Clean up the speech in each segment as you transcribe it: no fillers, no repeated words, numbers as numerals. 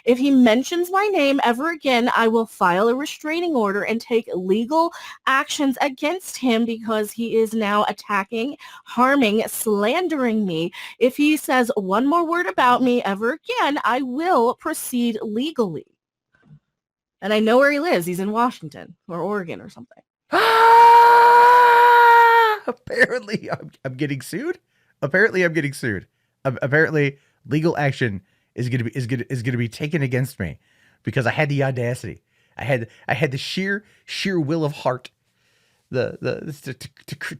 If he mentions my name ever again, I will file a restraining order and take legal actions against him because he is now attacking, harming, slandering me. If he says one more word about me ever again, I will proceed legally. And I know where he lives. He's in Washington or Oregon or something. Apparently, I'm getting sued. Apparently, I'm getting sued. Apparently, legal action is gonna be taken against me because I had the audacity. I had the sheer will of heart to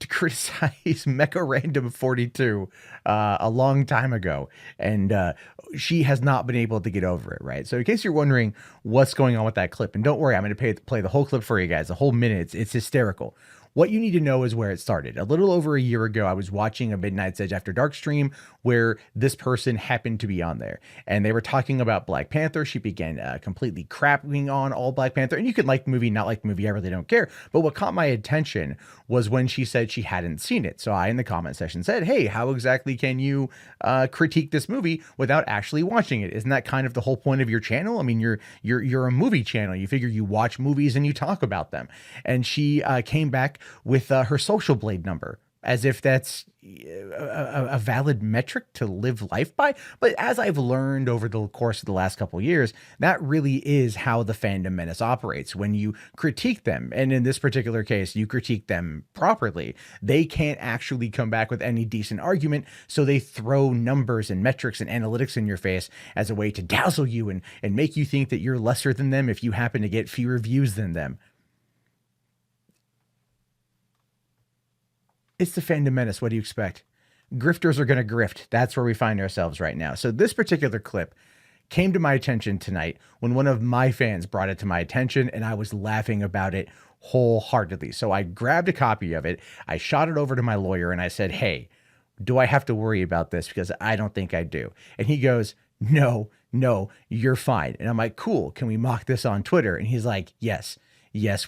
criticize Mecharandom42 a long time ago, and she has not been able to get over it. Right. So in case you're wondering what's going on with that clip, and don't worry, I'm going to play the whole clip for you guys, the whole minute. It's hysterical. What you need to know is where it started. A little over a year ago, I was watching a Midnight's Edge After Dark stream where this person happened to be on there. And they were talking about Black Panther. She began completely crapping on all Black Panther. And you can like the movie, not like the movie, I really don't care. But what caught my attention was when she said she hadn't seen it. So I, in the comment section, said, hey, how exactly can you critique this movie without actually watching it? Isn't that kind of the whole point of your channel? I mean, you're a movie channel. You figure you watch movies and you talk about them. And she came back with her social blade number, as if that's a valid metric to live life by. But as I've learned over the course of the last couple of years, that really is how the fandom menace operates. When you critique them, and in this particular case, you critique them properly, they can't actually come back with any decent argument. So they throw numbers and metrics and analytics in your face as a way to dazzle you and make you think that you're lesser than them if you happen to get fewer views than them. It's the fandom menace. What do you expect? Grifters are going to grift. That's where we find ourselves right now. So this particular clip came to my attention tonight when one of my fans brought it to my attention, and I was laughing about it wholeheartedly. So I grabbed a copy of it. I shot it over to my lawyer and I said, hey, do I have to worry about this? Because I don't think I do. And he goes, no, you're fine. And I'm like, cool. Can we mock this on Twitter? And he's like, yes,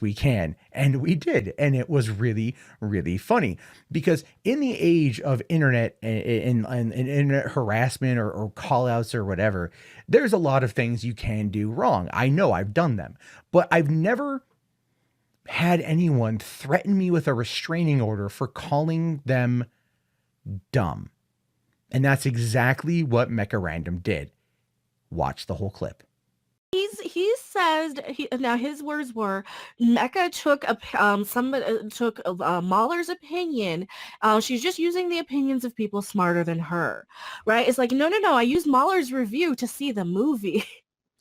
we can. And we did. And it was really, really funny because in the age of internet and internet harassment or call outs or whatever, there's a lot of things you can do wrong. I know I've done them, but I've never had anyone threaten me with a restraining order for calling them dumb. And that's exactly what Mecharandom did. Watch the whole clip. He says now his words were Mecha took Mahler's opinion. She's just using the opinions of people smarter than her, right? It's like no. I used Mahler's review to see the movie.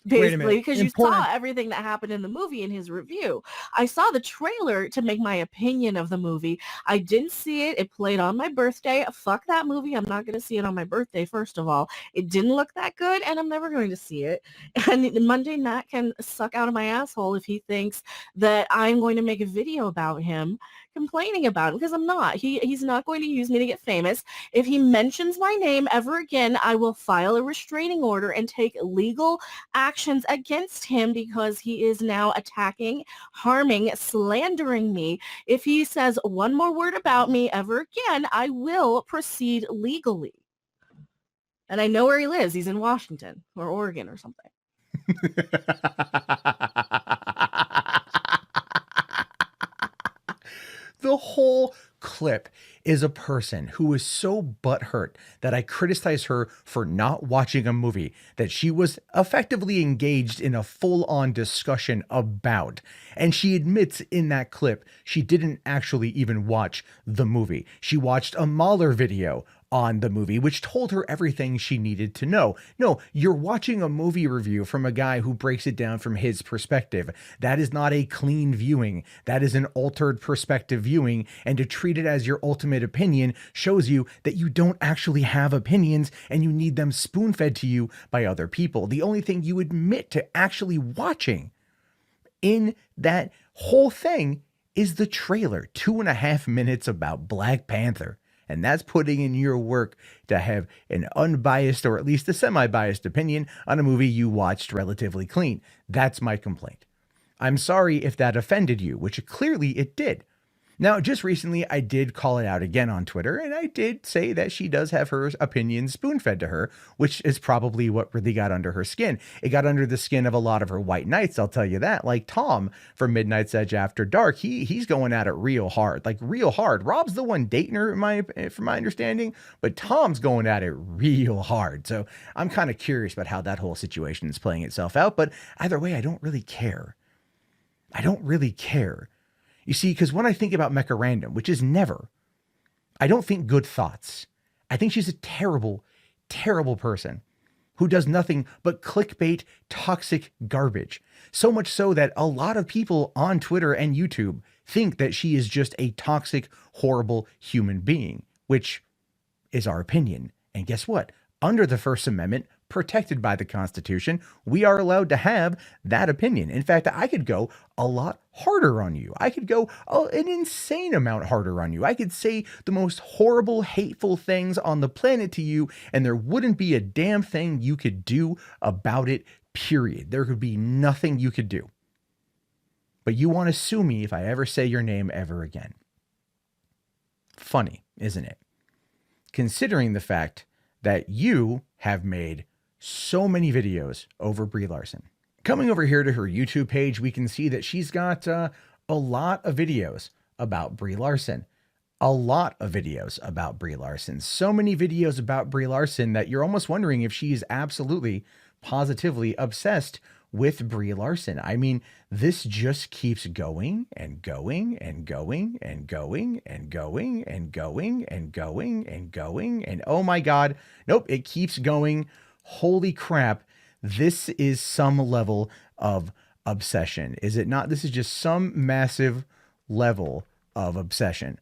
Basically, because you saw everything that happened in the movie in his review. I saw the trailer to make my opinion of the movie. I didn't see it. It played on my birthday. Fuck that movie. I'm not going to see it on my birthday, first of all. It didn't look that good, and I'm never going to see it. And Monday Nat can suck out of my asshole if he thinks that I'm going to make a video about him complaining about him, because I'm not. He's not going to use me to get famous. If he mentions my name ever again, I will file a restraining order and take legal actions against him because he is now attacking, harming, slandering me. If he says one more word about me ever again, I will proceed legally. And I know where he lives. He's in Washington or Oregon or something. The whole clip is a person who is so butthurt that I criticized her for not watching a movie that she was effectively engaged in a full-on discussion about. And she admits in that clip she didn't actually even watch the movie. She watched a Mahler video on the movie, which told her everything she needed to know. No, you're watching a movie review from a guy who breaks it down from his perspective. That is not a clean viewing. That is an altered perspective viewing, and to treat it as your ultimate opinion shows you that you don't actually have opinions and you need them spoon-fed to you by other people. The only thing you admit to actually watching in that whole thing is the trailer, 2.5 minutes about Black Panther. And that's putting in your work to have an unbiased or at least a semi-biased opinion on a movie you watched relatively clean. That's my complaint. I'm sorry if that offended you, which clearly it did. Now, just recently, I did call it out again on Twitter, and I did say that she does have her opinions spoon-fed to her, which is probably what really got under her skin. It got under the skin of a lot of her white knights, I'll tell you that. Like Tom from Midnight's Edge After Dark, he's going at it real hard, like real hard. Rob's the one dating her, from my understanding, but Tom's going at it real hard. So I'm kind of curious about how that whole situation is playing itself out. But either way, I don't really care. I don't really care. You see, because when I think about Mecharandom, which is never, I don't think good thoughts. I think she's a terrible, terrible person who does nothing but clickbait, toxic garbage. So much so that a lot of people on Twitter and YouTube think that she is just a toxic, horrible human being, which is our opinion. And guess what? Under the First Amendment, protected by the Constitution, we are allowed to have that opinion. In fact, I could go a lot harder on you. I could go an insane amount harder on you. I could say the most horrible, hateful things on the planet to you, and there wouldn't be a damn thing you could do about it, period. There could be nothing you could do. But you want to sue me if I ever say your name ever again. Funny, isn't it? Considering the fact that you have made so many videos over Brie Larson. Coming over here to her YouTube page, we can see that she's got a lot of videos about Brie Larson. A lot of videos about Brie Larson. So many videos about Brie Larson that you're almost wondering if she's absolutely, positively obsessed with Brie Larson. I mean, this just keeps going and going and going and going and going and going and going and going. And oh my God, nope, it keeps going. Holy crap. This is some level of obsession, is it not? This is just some massive level of obsession.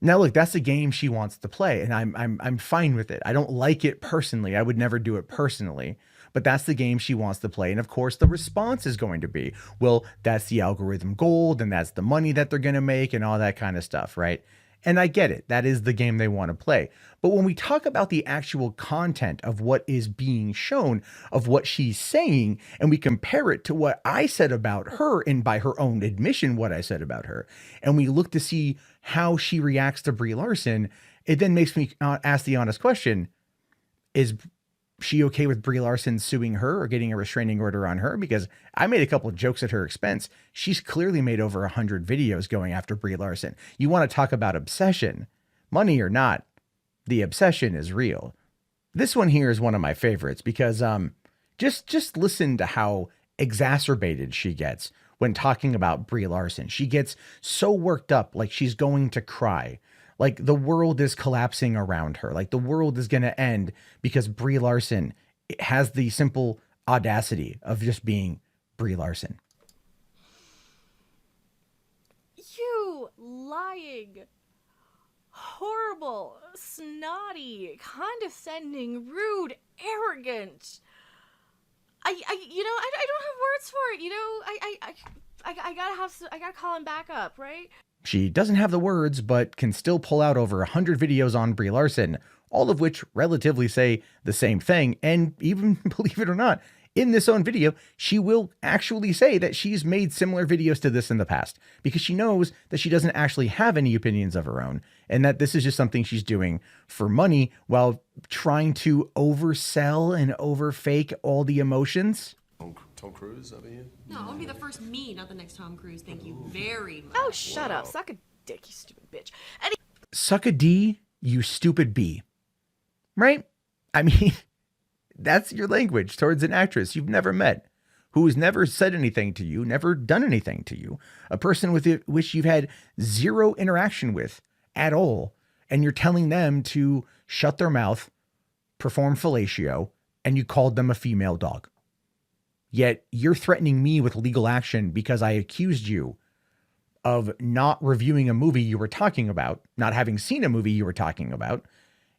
Now, look, that's the game she wants to play, and I'm fine with it. I don't like it personally. I would never do it personally, but that's the game she wants to play. And of course, the response is going to be, well, that's the algorithm gold, and that's the money that they're going to make, and all that kind of stuff, right? And I get it. That is the game they want to play. But when we talk about the actual content of what is being shown, of what she's saying, and we compare it to what I said about her, and by her own admission, what I said about her, and we look to see how she reacts to Brie Larson, it then makes me ask the honest question, is she okay with Brie Larson suing her or getting a restraining order on her? Because I made a couple of jokes at her expense. She's clearly made over 100 videos going after Brie Larson. You want to talk about obsession, money or not, the obsession is real. This one here is one of my favorites because just listen to how exacerbated she gets when talking about Brie Larson. She gets so worked up, like she's going to cry. Like the world is collapsing around her. Like the world is going to end because Brie Larson has the simple audacity of just being Brie Larson. You lying, horrible, snotty, condescending, rude, arrogant. I don't have words for it. You know, I gotta call him back up, right? She doesn't have the words, but can still pull out over 100 videos on Brie Larson, all of which relatively say the same thing. And even, believe it or not, in this own video, she will actually say that she's made similar videos to this in the past because she knows that she doesn't actually have any opinions of her own and that this is just something she's doing for money while trying to oversell and overfake all the emotions. Tom Cruise, I mean? No, I'll be the first me, not the next Tom Cruise. Thank you very much. Oh, shut up. Suck a dick, you stupid bitch. Suck a D, you stupid B. Right? I mean, that's your language towards an actress you've never met, who's never said anything to you, never done anything to you, a person with which you've had zero interaction with at all, and you're telling them to shut their mouth, perform fellatio, and you called them a female dog. Yet you're threatening me with legal action because I accused you of not reviewing a movie you were talking about, not having seen a movie you were talking about.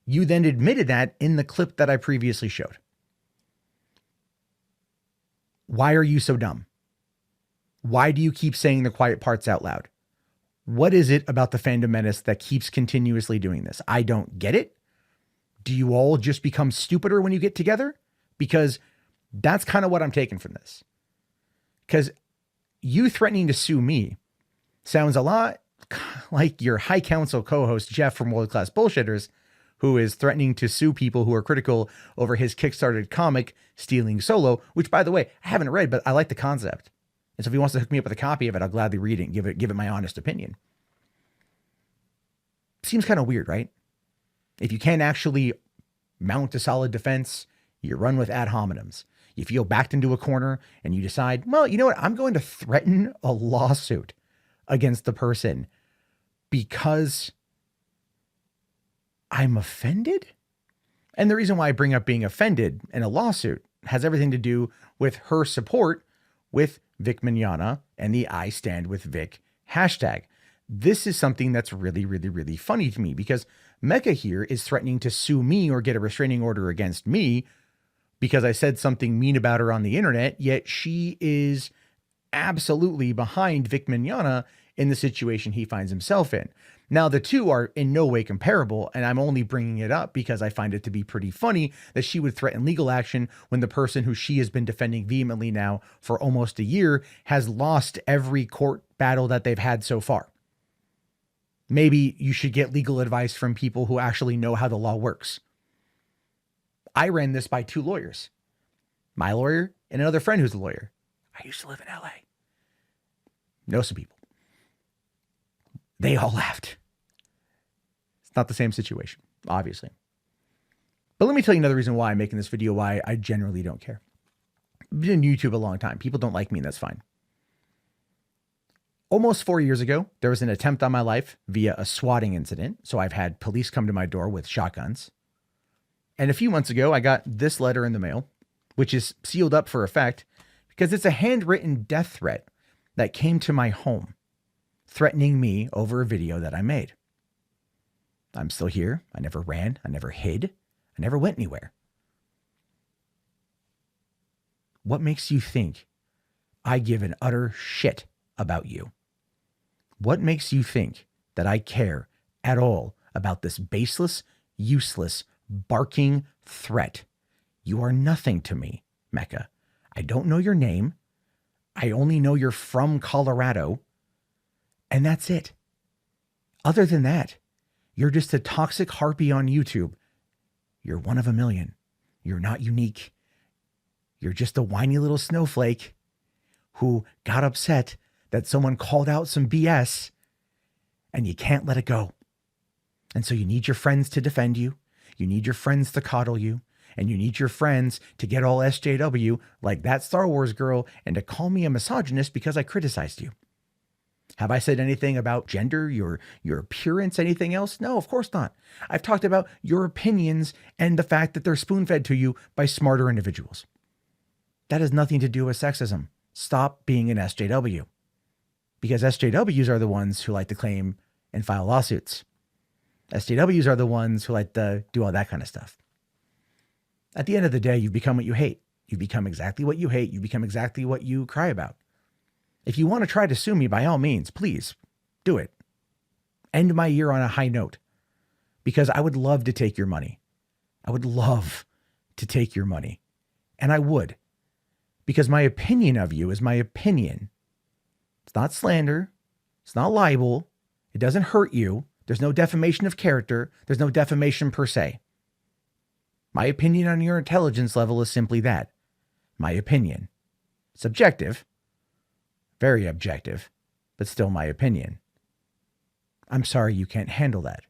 You then admitted that in the clip that I previously showed. Why are you so dumb? Why do you keep saying the quiet parts out loud? What is it about the fandom menace that keeps continuously doing this? I don't get it. Do you all just become stupider when you get together? Because that's kind of what I'm taking from this. Because you threatening to sue me sounds a lot like your high council co-host Jeff from World Class Bullshitters, who is threatening to sue people who are critical over his Kickstarted comic Stealing Solo, which, by the way, I haven't read, but I like the concept. And so if he wants to hook me up with a copy of it, I'll gladly read it and give it my honest opinion. Seems kind of weird, right? If you can't actually mount a solid defense, you run with ad hominems. You feel backed into a corner and you decide, well, you know what? I'm going to threaten a lawsuit against the person because I'm offended. And the reason why I bring up being offended in a lawsuit has everything to do with her support with Vic Mignogna and the I Stand With Vic hashtag. This is something that's really, really, really funny to me because Mecha here is threatening to sue me or get a restraining order against me because I said something mean about her on the internet, yet she is absolutely behind Vic Mignogna in the situation he finds himself in. Now, the two are in no way comparable, and I'm only bringing it up because I find it to be pretty funny that she would threaten legal action when the person who she has been defending vehemently now for almost a year has lost every court battle that they've had so far. Maybe you should get legal advice from people who actually know how the law works. I ran this by two lawyers, my lawyer and another friend who's a lawyer. I used to live in LA. Know some people. They all laughed. It's not the same situation, obviously. But let me tell you another reason why I'm making this video, why I generally don't care. I've been in YouTube a long time. People don't like me, and that's fine. Almost 4 years ago, there was an attempt on my life via a swatting incident. So I've had police come to my door with shotguns. And a few months ago, I got this letter in the mail, which is sealed up for effect because it's a handwritten death threat that came to my home, threatening me over a video that I made. I'm still here. I never ran. I never hid. I never went anywhere. What makes you think I give an utter shit about you? What makes you think that I care at all about this baseless, useless, barking threat? You are nothing to me, Mecha. I don't know your name. I only know you're from Colorado. And that's it. Other than that, you're just a toxic harpy on YouTube. You're one of a million. You're not unique. You're just a whiny little snowflake who got upset that someone called out some BS and you can't let it go. And so you need your friends to defend you. You need your friends to coddle you. And you need your friends to get all SJW like that Star Wars girl and to call me a misogynist because I criticized you. Have I said anything about gender, your appearance, anything else? No, of course not. I've talked about your opinions and the fact that they're spoon-fed to you by smarter individuals. That has nothing to do with sexism. Stop being an SJW. Because SJWs are the ones who like to claim and file lawsuits. SJWs are the ones who like to do all that kind of stuff. At the end of the day, you've become what you hate. You've become exactly what you hate. You become exactly what you cry about. If you want to try to sue me, by all means, please do it. End my year on a high note, because I would love to take your money. I would love to take your money. And I would, because my opinion of you is my opinion. It's not slander. It's not libel. It doesn't hurt you. There's no defamation of character. There's no defamation per se. My opinion on your intelligence level is simply that. My opinion. Subjective. Very objective, but still my opinion. I'm sorry you can't handle that.